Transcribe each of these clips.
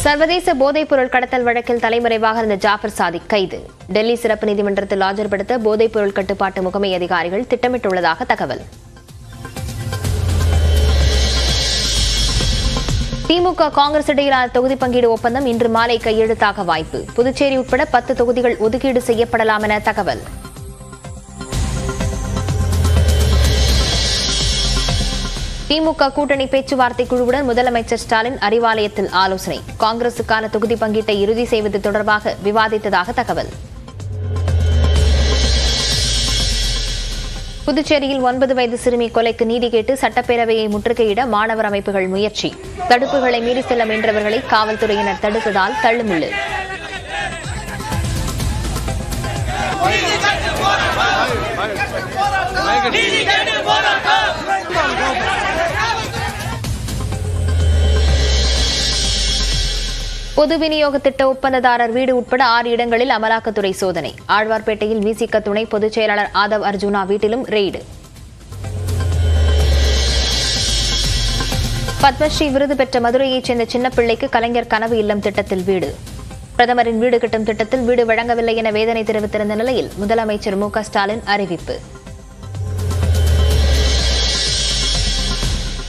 சர்வதேச போதைப்பொருள் கடத்தல் வழக்கில் தலைமறைவாக இருந்த ஜாஃபர் சாதிக் கைது. டெல்லி சிறப்பு நீதிமன்றத்தில் ஆஜர்படுத்த போதைப்பொருள் கட்டுப்பாட்டு முகமை அதிகாரிகள் திட்டமிட்டுள்ளதாக தகவல். திமுக காங்கிரஸ் இடையிலான தொகுதி பங்கீடு ஒப்பந்தம் இன்று மாலை கையெழுத்தாக வாய்ப்பு. புதுச்சேரி உட்பட 10 தொகுதிகள் ஒதுக்கீடு செய்யப்படலாம் என தகவல். திமுக கூட்டணி பேச்சுவார்த்தை குழுவுடன் முதலமைச்சர் ஸ்டாலின் அறிவாலயத்தில் ஆலோசனை. காங்கிரசுக்கான தொகுதி பங்கீட்டை இறுதி செய்வது தொடர்பாக விவாதித்ததாக தகவல். புதுச்சேரியில் 9 வயது சிறுமி கொலைக்கு நீதி கேட்டு சட்டப்பேரவையை முற்றுகையிட மாணவர் அமைப்புகள் முயற்சி. தடுப்புகளை மீறி செல்ல முயன்றவர்களை காவல்துறையினர் தடுத்ததால் தள்ளுமுள்ளு. பொது விநியோக திட்ட ஒப்பந்ததாரர் வீடு உட்பட 6 இடங்களில் அமலாக்கத்துறை சோதனை. ஆழ்வார்பேட்டையில் விசிக துணை பொதுச் செயலாளர் ஆதவ் அர்ஜுனா வீட்டிலும் ரெய்டு. பத்மஸ்ரீ விருது பெற்ற மதுரையைச் சேர்ந்த சின்னப்பிள்ளைக்கு கலைஞர் கனவு இல்லம் திட்டத்தில் வீடு. பிரதமரின் வீடு கட்டும் திட்டத்தில் வீடு வழங்கவில்லை என வேதனை தெரிவித்திருந்த நிலையில் முதலமைச்சர் மு க ஸ்டாலின் அறிவிப்பு.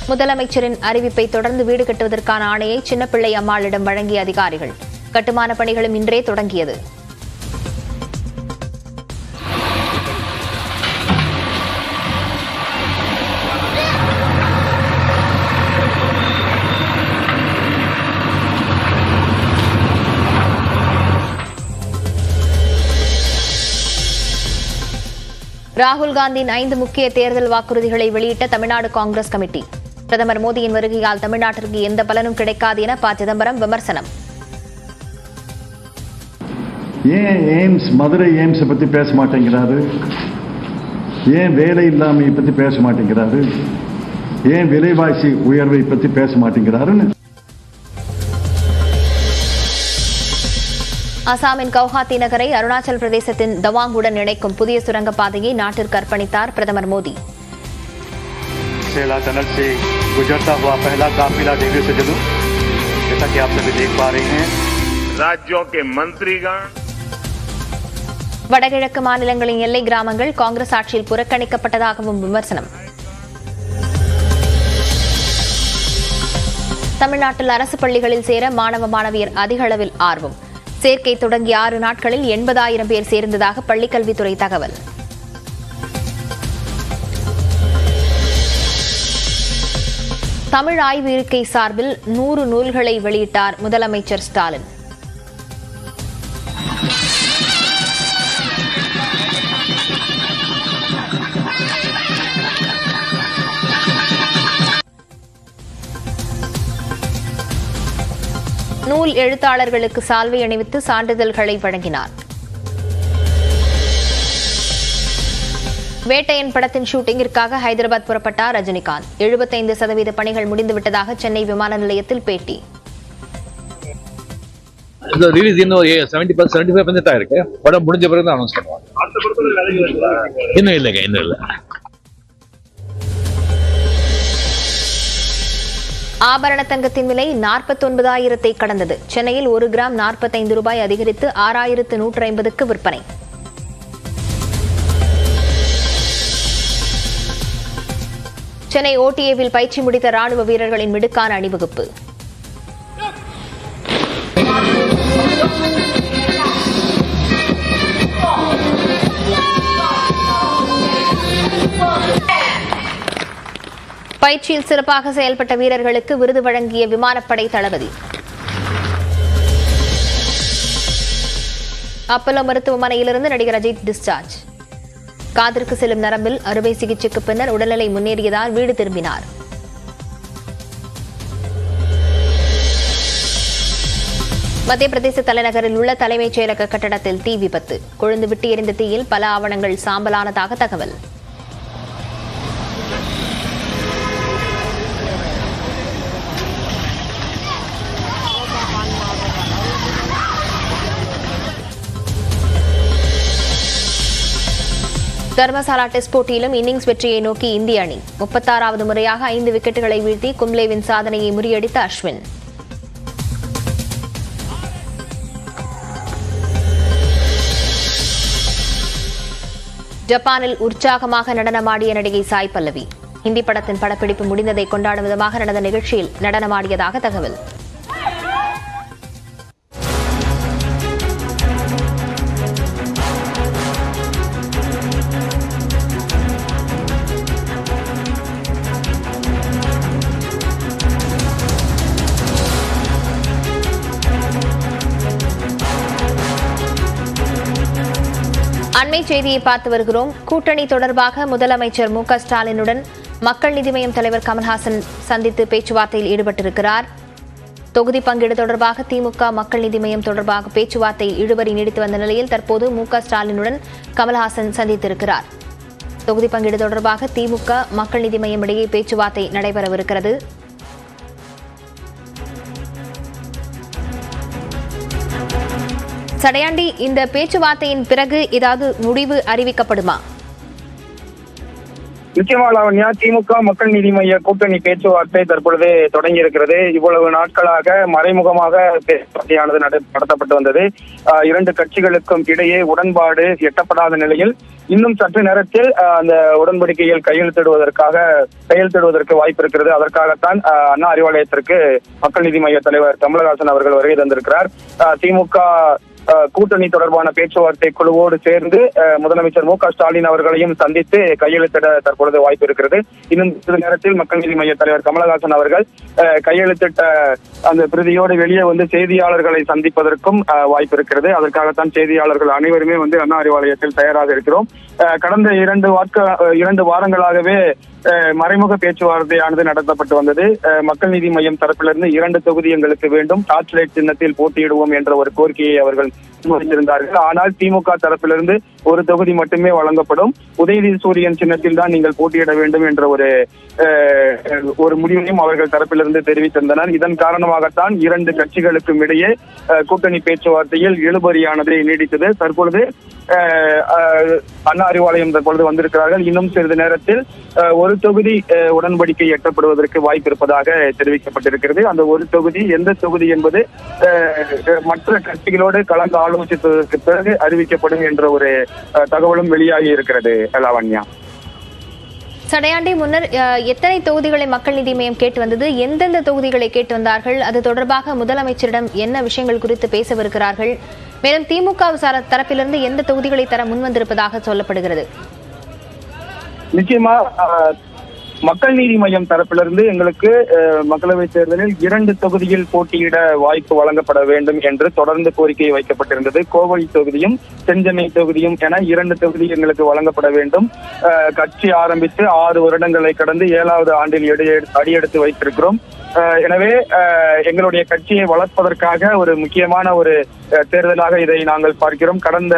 முதலமைச்சரின் அறிவிப்பை தொடர்ந்து வீடு கட்டுவதற்கான ஆணையை சின்னப்பிள்ளை அம்மாளிடம் வழங்கிய அதிகாரிகள். கட்டுமான பணிகளும் இன்றே தொடங்கியது. ராகுல் காந்தியின் 5 முக்கிய தேர்தல் வாக்குறுதிகளை வெளியிட்ட தமிழ்நாடு காங்கிரஸ் கமிட்டி. பிரதமர் மோடியின் வருகையால் தமிழ்நாட்டிற்கு எந்த பலனும் கிடைக்காது என ப. சிதம்பரம் விமர்சனம். ஏன் எய்ம்ஸ் மதுரை எய்ம்ஸ் பத்தி பேச மாட்டேங்கிறாரு? ஏன் வேலை இல்லாமை பத்தி பேச மாட்டேங்கிறாரு? ஏன் விலைவாசி உயர்வை பத்தி பேச மாட்டேங்கிறாருன்னு. அசாமின் கவுஹாத்தி நகரை அருணாச்சல் பிரதேசத்தின் தவாங்குடன் இணைக்கும் புதிய சுரங்கப்பாதையை நாட்டிற்கு அர்ப்பணித்தார் பிரதமர் மோடி. सेला टनल से गुजरता हुआ पहला काफिला देखने से जुलूं, जैसा कि आप सभी देख पा रहे हैं. राज्यों के मंत्रीगण. வடகிழக்கு மாநிலங்களின் எல்லை கிராமங்கள் காங்கிரஸ் ஆட்சியில் புறக்கணிக்கப்பட்டதாகவும் விமர்சனம். தமிழ்நாட்டில் அரசு பள்ளிகளில் சேர மாணவ மாணவியர் அதிக அளவில் ஆர்வம். சேர்க்கை தொடங்கிய 6 நாட்களில் 80,000 பேர் சேர்ந்ததாக பள்ளிக்கல்வித்துறை தகவல். தமிழ் ஆய்வு இருக்கை சார்பில் 100 நூல்களை வெளியிட்டார் முதலமைச்சர் ஸ்டாலின். நூல் எழுத்தாளர்களுக்கு சால்வை அணிவித்து சான்றிதழ்களை வழங்கினார். வேட்டையன் படத்தின் ஷூட்டிங்கிற்காக ஹைதராபாத் புறப்பட்டார் ரஜினிகாந்த். 75% பணிகள் முடிந்துவிட்டதாக சென்னை விமான நிலையத்தில் பேட்டி. இருக்கு. படம் முடிஞ்ச பிறகு தான் அனௌன்ஸ் பண்ணுவாங்க. இன்னும் இல்லைங்க, இன்னும் இல்லை. ஆபரண தங்கத்தின் விலை 49,000 கடந்தது. சென்னையில் 1 கிராம் 45 ரூபாய் அதிகரித்து 6,150க்கு விற்பனை. சென்னை ஓடிஏவில் பயிற்சி முடித்த ராணுவ வீரர்களின் மிடுக்கான அணிவகுப்பு. பயிற்சியில் சிறப்பாக செயல்பட்ட வீரர்களுக்கு விருது வழங்கிய விமானப்படை தளபதி. அப்பல்லோ மருத்துவமனையிலிருந்து நடிகர் அஜித் டிஸ்சார்ஜ். காதிற்கு செல்லும் நரம்பில் அறுவை சிகிச்சைக்கு பின்னர் உடல்நிலை முன்னேறியதால் வீடு திரும்பினார். மத்திய பிரதேச தலைநகரில் உள்ள தலைமைச் செயலக கட்டடத்தில் தீ விபத்து. கொழுந்து விட்டு எரிந்த தீயில் பல ஆவணங்கள் சாம்பலானதாக தகவல். தர்மசாலா டெஸ்ட் போட்டியிலும் இன்னிங்ஸ் வெற்றியை நோக்கி இந்திய அணி 36வது முறையாக 5 விக்கெட்டுகளை வீழ்த்தி கும்ப்ளேவின் சாதனையை முறியடித்த அஸ்வின். ஜப்பானில் உற்சாகமாக நடனமாடிய நடிகை சாய் பல்லவி. ஹிந்தி படத்தின் படப்பிடிப்பு முடிந்ததை கொண்டாடும் விதமாக நடந்த நிகழ்ச்சியில் நடனமாடியதாக தகவல். அண்மை செய்தியை பார்த்து வருகிறோம். கூட்டணி தொடர்பாக முதலமைச்சர் மு க ஸ்டாலினுடன் மக்கள் நீதி மய்யம் தலைவர் கமல்ஹாசன் சந்தித்து பேச்சுவார்த்தையில் ஈடுபட்டிருக்கிறார். தொகுதி பங்கீடு தொடர்பாக திமுக மக்கள் நீதி மய்யம் தொடர்பாக பேச்சுவார்த்தையில் இழுபறி நீடித்து வந்த நிலையில் தற்போது மு க ஸ்டாலினுடன் கமல்ஹாசன் சந்தித்திருக்கிறார். தொகுதி பங்கீடு தொடர்பாக திமுக மக்கள் நீதி மய்யம் இடையே பேச்சுவார்த்தை நடைபெறவிருக்கிறது. சடையாண்டி, இந்த பேச்சுவார்த்தையின் பிறகு ஏதாவது முடிவு அறிவிக்கப்படுமா? நிச்சயமா லாவண்யா, திமுக மக்கள் நீதி மய்ய கூட்டணி பேச்சுவார்த்தை தற்பொழுது தொடங்கி இருக்கிறது. இவ்வளவு நாட்களாக மறைமுகமாக பேச்சுவார்த்தையானது நடத்தப்பட்டு வந்தது. இரண்டு கட்சிகளுக்கும் இடையே உடன்பாடு எட்டப்படாத நிலையில் இன்னும் சற்று நேரத்தில் அந்த உடன்படிக்கையில் கையெழுத்திடுவதற்கு வாய்ப்பு இருக்கிறது. அதற்காகத்தான் அண்ணா அறிவாலயத்திற்கு மக்கள் நீதி மய்ய தலைவர் கமலஹாசன் அவர்கள் வருகை தந்திருக்கிறார். திமுக கூட்டணி தொடர்பான பேச்சுவார்த்தை குழுவோடு சேர்ந்து முதலமைச்சர் மு க ஸ்டாலின் அவர்களையும் சந்தித்து கையெழுத்திட தற்பொழுது வாய்ப்பு இருக்கிறது. இன்னும் சில நேரத்தில் மக்கள் நீதி மய்ய தலைவர் கமலஹாசன் அவர்கள் கையெழுத்திட்ட அந்த பிரதியோடு வெளியே வந்து செய்தியாளர்களை சந்திப்பதற்கும் வாய்ப்பு இருக்கிறது. அதற்காகத்தான் செய்தியாளர்கள் அனைவருமே வந்து அண்ணா அறிவாலயத்தில் தயாராக இருக்கிறோம். கடந்த 2 வாரங்களாகவே மறைமுக பேச்சுவார்த்தையானது நடத்தப்பட்டு வந்தது. மக்கள் நீதி மய்யம் தரப்பிலிருந்து 2 தொகுதி எங்களுக்கு வேண்டும், டார்ச் லைட் சின்னத்தில் போட்டியிடுவோம் என்ற ஒரு கோரிக்கையை அவர்கள் முன்வைத்திருந்தார்கள். ஆனால் திமுக தரப்பிலிருந்து 1 தொகுதி மட்டுமே வழங்கப்படும், உதயநிதி சூரியன் சின்னத்தில் தான் நீங்கள் போட்டியிட வேண்டும் என்ற ஒரு முடிவையும் அவர்கள் தரப்பிலிருந்து தெரிவித்திருந்தனர். இதன் காரணமாகத்தான் 2 கட்சிகளுக்கும் இடையே கூட்டணி பேச்சுவார்த்தையில் இழுபறியானது நீடித்தது. தற்பொழுது அண்ணா அறிவாலயம் தற்பொழுது வந்திருக்கிறார்கள். இன்னும் சிறிது நேரத்தில் 1 தொகுதி உடன்படிக்கை எட்டப்படுவதற்கு வாய்ப்பு இருப்பதாக தெரிவிக்கப்பட்டிருக்கிறது. அந்த 1 தொகுதி எந்த தொகுதி என்பது மற்ற கட்சிகளோடு கலந்து ஆலோசித்ததற்கு பிறகு அறிவிக்கப்படும் என்ற ஒரு தகவலும் வெளியாகி இருக்கிறது. லாவண்யா, சடையாண்டி, முன்னர் எத்தனை தொகுதிகளை மக்கள் நீதி மய்யம் கேட்டு வந்தது? எந்தெந்த தொகுதிகளை கேட்டு வந்தார்கள்? அது தொடர்பாக முதலமைச்சரிடம் என்ன விஷயங்கள் குறித்து பேசவிருக்கிறார்கள்? மேலும் திமுக தரப்பிலிருந்து எந்த தொகுதிகளை தர முன்வந்திருப்பதாக சொல்லப்படுகிறது? நிச்சயமா மக்கள் நீதி மய்யம் தரப்பிலிருந்து எங்களுக்கு மக்களவை தேர்தலில் 2 தொகுதியில் போட்டியிட வாய்ப்பு வழங்கப்பட வேண்டும் என்று தொடர்ந்து கோரிக்கை வைக்கப்பட்டிருந்தது. கோவை தொகுதியும் தென்சென்னை தொகுதியும் என 2 தொகுதி எங்களுக்கு வழங்கப்பட வேண்டும். கட்சி ஆரம்பித்து 6 வருடங்களை கடந்து 7வது ஆண்டில் அடியெடுத்து வைத்திருக்கிறோம். எனவே எங்களுடைய கட்சியை வளர்ப்பதற்காக ஒரு முக்கியமான ஒரு தேர்தலாக இதை நாங்கள் பார்க்கிறோம். கடந்த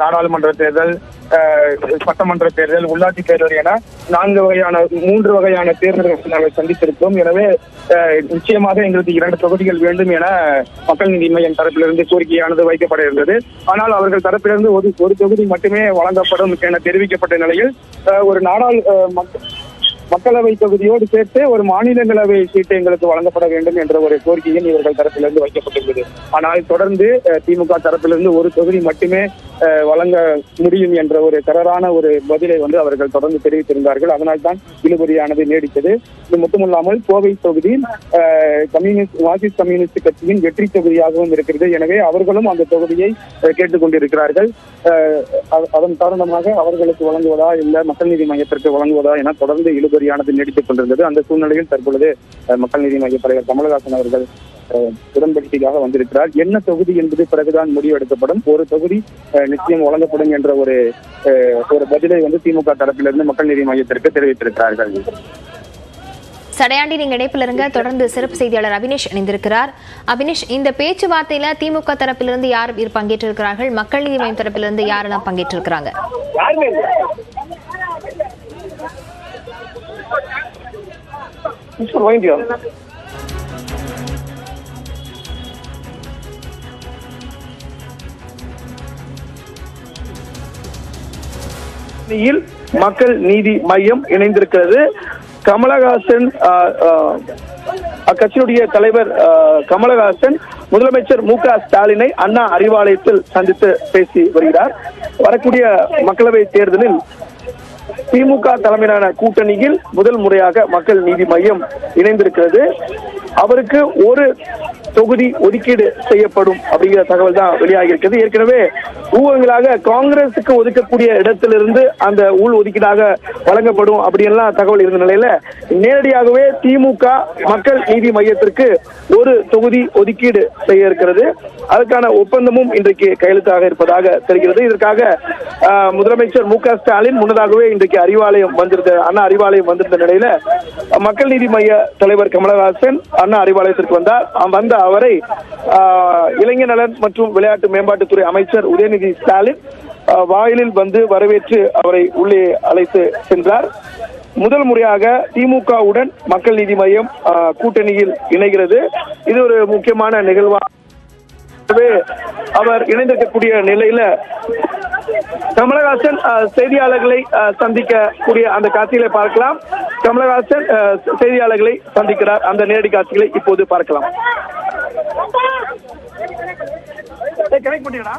நாடாளுமன்ற தேர்தல், சட்டமன்ற தேர்தல், உள்ளாட்சி தேர்தல் என 3 வகையான தேர்தல்களை நாங்கள் சந்தித்திருக்கிறோம். எனவே நிச்சயமாக எங்களுக்கு 2 தொகுதிகள் வேண்டும் என மக்கள் நீதி மய்யம் தரப்பிலிருந்து கோரிக்கையானது வைக்கப்பட இருந்தது. ஆனால் அவர்கள் தரப்பிலிருந்து ஒரு தொகுதி மட்டுமே வழங்கப்படும் என தெரிவிக்கப்பட்ட நிலையில் ஒரு மக்களவை தொகுதியோடு சேர்த்து ஒரு மாநிலங்களவை சீட்டு எங்களுக்கு வழங்கப்பட வேண்டும் என்ற ஒரு கோரிக்கையும் இவர்கள் தரப்பிலிருந்து வைக்கப்பட்டுள்ளது. ஆனால் தொடர்ந்து திமுக தரப்பிலிருந்து 1 தொகுதி மட்டுமே வழங்க முடியும் என்ற ஒரு கராரான ஒரு பதிலை வந்து அவர்கள் தொடர்ந்து தெரிவித்திருந்தார்கள். அதனால்தான் இழுபறியானது நீடித்தது. இது மட்டுமல்லாமல் கோவை தொகுதி மார்க்சிஸ்ட் கம்யூனிஸ்ட் கட்சியின் வெற்றி தொகுதியாகவும் இருக்கிறது. எனவே அவர்களும் அந்த தொகுதியை கேட்டுக்கொண்டிருக்கிறார்கள். அதன் காரணமாக அவர்களுக்கு வழங்குவதா இல்ல மக்கள் நீதி மையத்திற்கு வழங்குவதா என தொடர்ந்து இழுபறியானது நீடித்துக் கொண்டிருந்தது. அந்த சூழ்நிலையில் தற்பொழுது மக்கள் நீதி மைய தலைவர் கமலஹாசன் அவர்கள் உடன்படிக்கையாக வந்திருக்கிறார். என்ன தொகுதி என்பது பிறகுதான் முடிவெடுக்கப்படும். 1 தொகுதி நிச்சயம் வழங்கப்படும் என்ற ஒரு பதிலை வந்து திமுக தரப்பிலிருந்து மக்கள் நீதி மையத்திற்கு தெரிவித்திருக்கிறார்கள். சடையாண்டி, நீங்க இணைப்பில் இருங்க. தொடர்ந்து சிறப்பு செய்தியாளர் அபினேஷ் இணைந்திருக்கிறார். அபினேஷ், இந்த பேச்சுவார்த்தையில திமுக தரப்பிலிருந்து யார் பங்கேற்றிருக்கிறார்கள்? மக்கள் நீதி மய்யம் தரப்பிலிருந்து யாரெல்லாம் பங்கேற்றிருக்கிறாங்க? மக்கள் நீதி மையம் இணைந்திருக்கிறது. கமலஹாசன் அக்கட்சியினுடைய தலைவர் கமலஹாசன் முதலமைச்சர் மு.க.ஸ்டாலினை அண்ணா அறிவாலயத்தில் சந்தித்து பேசி வருகிறார். வரக்கூடிய மக்களவை தேர்தலில் திமுக தலைமையிலான கூட்டணியில் முதல் முறையாக மக்கள் நீதி மையம் இணைந்திருக்கிறது. அவருக்கு ஒரு தொகுதி ஒதுக்கீடு செய்யப்படும் அப்படிங்கிற தகவல் தான் வெளியாகி இருக்கிறது. ஏற்கனவே ஊகங்களாக காங்கிரசுக்கு ஒதுக்கக்கூடிய இடத்திலிருந்து அந்த உள் ஒதுக்கீடாக வழங்கப்படும் அப்படியெல்லாம் தகவல் இருந்த நிலையில நேரடியாகவே திமுக மக்கள் நீதி மையத்திற்கு ஒரு தொகுதி ஒதுக்கீடு செய்ய இருக்கிறது. அதற்கான ஒப்பந்தமும் இன்றைக்கு கையெழுத்தாக இருப்பதாக தெரிகிறது. இதற்காக முதலமைச்சர் மு.க.ஸ்டாலின் முன்னதாகவே இன்றைக்கு அண்ணா அறிவாலயம் வந்திருந்த நிலையில மக்கள் நீதி மைய தலைவர் கமலஹாசன் அண்ணா அறிவாலயத்திற்கு வந்த அவரை இளைஞர் நலன் மற்றும் விளையாட்டு மேம்பாட்டுத்துறை அமைச்சர் உதயநிதி ஸ்டாலின் வாயிலில் வந்து வரவேற்று அவரை உள்ளே அழைத்து சென்றார். முதல் முறையாக திமுகவுடன் மக்கள் நீதி மையம் கூட்டணியில் இணைகிறது. இது ஒரு முக்கியமான நிகழ்வாக அவர் இணைந்திருக்கக்கூடிய நிலையில கமலஹாசன் செய்தியாளர்களை சந்திக்கக்கூடிய அந்த காட்சிகளை பார்க்கலாம். கமலஹாசன் செய்தியாளர்களை சந்திக்கிறார். அந்த நேரடி காட்சிகளை இப்போது பார்க்கலாம். கனெக்ட் பண்ணிடா.